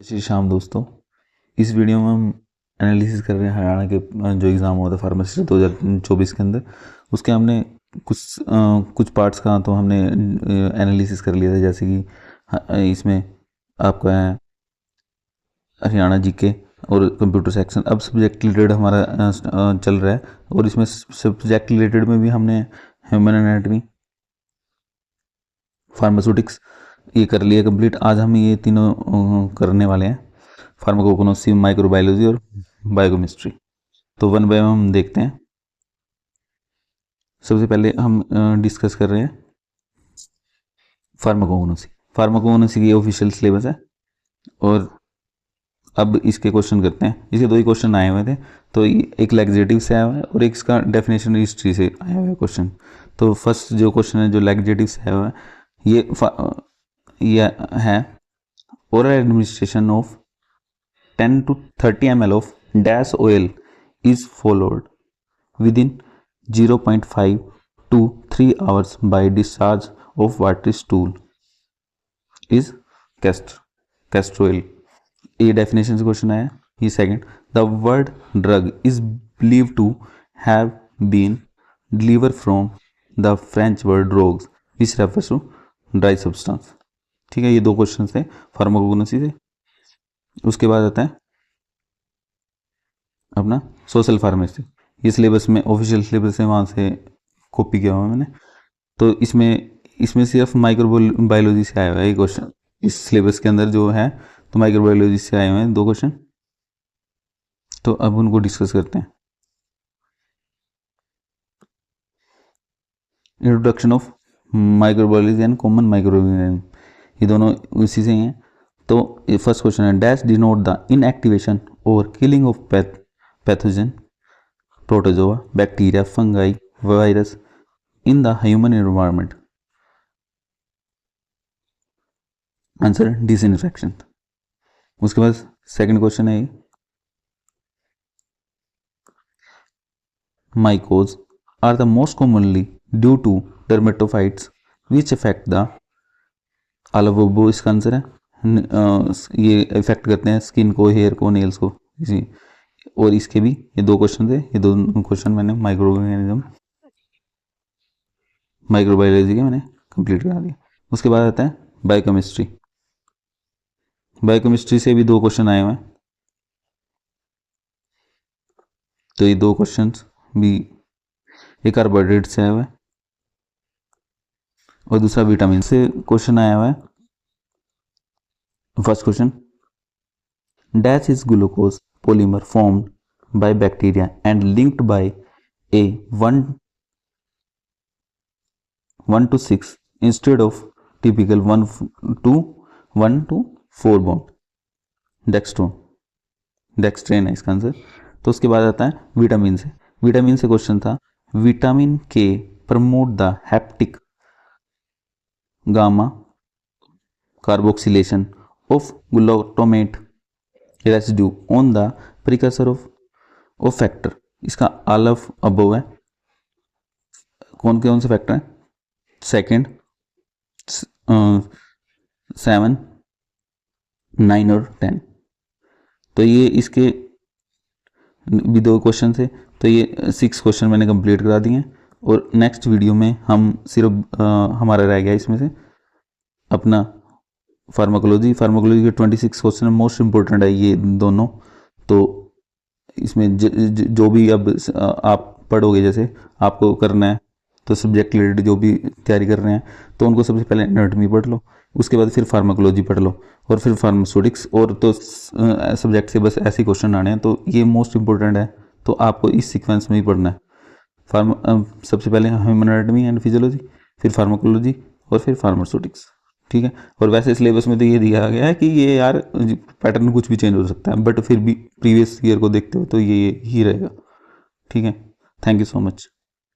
श्री शाम दोस्तों, इस वीडियो में हम एनालिसिस कर रहे हैं हरियाणा के जो एग्ज़ाम हुआ था फार्मेसी 2024 के अंदर। उसके हमने कुछ पार्ट्स का तो हमने एनालिसिस कर लिया था, जैसे कि इसमें आपका है हरियाणा जीके और कंप्यूटर सेक्शन। अब सब्जेक्ट रिलेटेड हमारा चल रहा है, और इसमें सब्जेक्ट रिलेटेड में भी हमने ह्यूमन एनाटॉमी, फार्मास्यूटिक्स ये कर लिया कंप्लीट। आज हम ये तीनों करने वाले हैं, फार्माकोगनोसी, माइक्रोबायोलॉजी और बायोकेमिस्ट्री। तो वन बाय वन हम देखते हैं। सबसे पहले हम डिस्कस कर रहे हैं फार्माकोगनोसी। फार्माकोगनोसी की ऑफिशियल सिलेबस है, और अब इसके क्वेश्चन करते हैं। इसके दो ही क्वेश्चन आए हुए थे, तो एक लैक्जेटिव से आया हुआ है और एक इसका डेफिनेशन हिस्ट्री से आया हुआ है क्वेश्चन। तो फर्स्ट जो क्वेश्चन है जो लैक्जेटिव से आया हुआ है, ये है oral administration of 10 to 30 ml of dash oil is followed within 0.5 to 3 hours by discharge of watery stool is castor oil। ये डेफिनेशन से क्वेश्चन आया। ये second, the word drug is believe to have been deliver from the French word drogues which refers to dry substance. ठीक है, ये दो question थे फार्माकोगनोसी से। उसके बाद आता है अपना सोशल फार्मेसी। ये सिलेबस में ऑफिशियल सिलेबस है, वहाँ से कॉपी किया हुआ मैंने। तो इसमें सिर्फ माइक्रोबायोलॉजी से आया हुआ है ये क्वेश्चन। इस सिलेबस के अंदर जो है तो माइक्रोबायोलॉजी से आए हुए हैं दो क्वेश्चन। तो अब उनको डिस्कस करते हैं। Introduction of microbiology and common microorganism, ये दोनों उसी से ही हैं। तो फर्स्ट क्वेश्चन है, डैश डिनोट द इनएक्टिवेशन और killing of pathogen, protozoa, bacteria, fungi, virus in the human environment. Answer disinfection. उसके बाद सेकंड क्वेश्चन है, mycos are the most commonly due to dermatophytes which affect the alveolo। इसका answer है ये effect करते हैं skin को, हेयर को, नेल्स को, इसी। और इसके भी ये दो क्वेश्चन थे, ये दो क्वेश्चन मैंने माइक्रोबायोलॉजी के मैंने कंप्लीट करा दिया। उसके बाद आता है बायोकेमिस्ट्री। बायोकेमिस्ट्री से भी दो क्वेश्चन आए हुए हैं। तो ये दो क्वेश्चंस भी, एक कार्बोहाइड्रेट से आया हुआ है और दूसरा विटामिन से क्वेश्चन आया हुआ है। First question, dash is glucose polymer formed by bacteria and linked by A 1 to 6 instead of typical 1 to 4 bond. Dextran है इसका आंसर। तो उसके बाद आता है विटामिन से। विटामिन से क्वेश्चन था, vitamin K promote the hepatic gamma carboxylation of glutamate residue on the precursor of factor. इसका ऑल ऑफ अबव है। कौन से फैक्टर है? सेकेंड, 7, 9 और 10। तो ये इसके भी दो क्वेश्चन थे, तो ये 6 क्वेश्चन मैंने कंप्लीट करा दिए हैं। और नेक्स्ट वीडियो में हम सिर्फ हमारा रह गया इसमें से अपना फार्माकोलॉजी के 26 क्वेश्चन मोस्ट इम्पोर्टेंट है ये दोनों। तो इसमें जो भी अब आप पढ़ोगे, जैसे आपको करना है तो सब्जेक्ट रिलेटेड जो भी तैयारी कर रहे हैं, तो उनको सबसे पहले एनाटॉमी पढ़ लो, उसके बाद फिर फार्माकोलॉजी पढ़ लो, और फिर फार्मास्यूटिक्स। और तो सब्जेक्ट से बस ऐसे क्वेश्चन आने हैं, तो ये मोस्ट इंपॉर्टेंट है। तो आपको इस सीक्वेंस में ही पढ़ना है। सबसे पहले ह्यूमन एनाटॉमी एंड फिजियोलॉजी, फिर फार्माकोलॉजी और फिर फार्मास्यूटिक्स। ठीक है। और वैसे सिलेबस में तो ये दिया गया है कि ये यार पैटर्न कुछ भी चेंज हो सकता है, बट फिर भी प्रीवियस ईयर को देखते हो तो ये ही रहेगा। ठीक है। Thank you so much.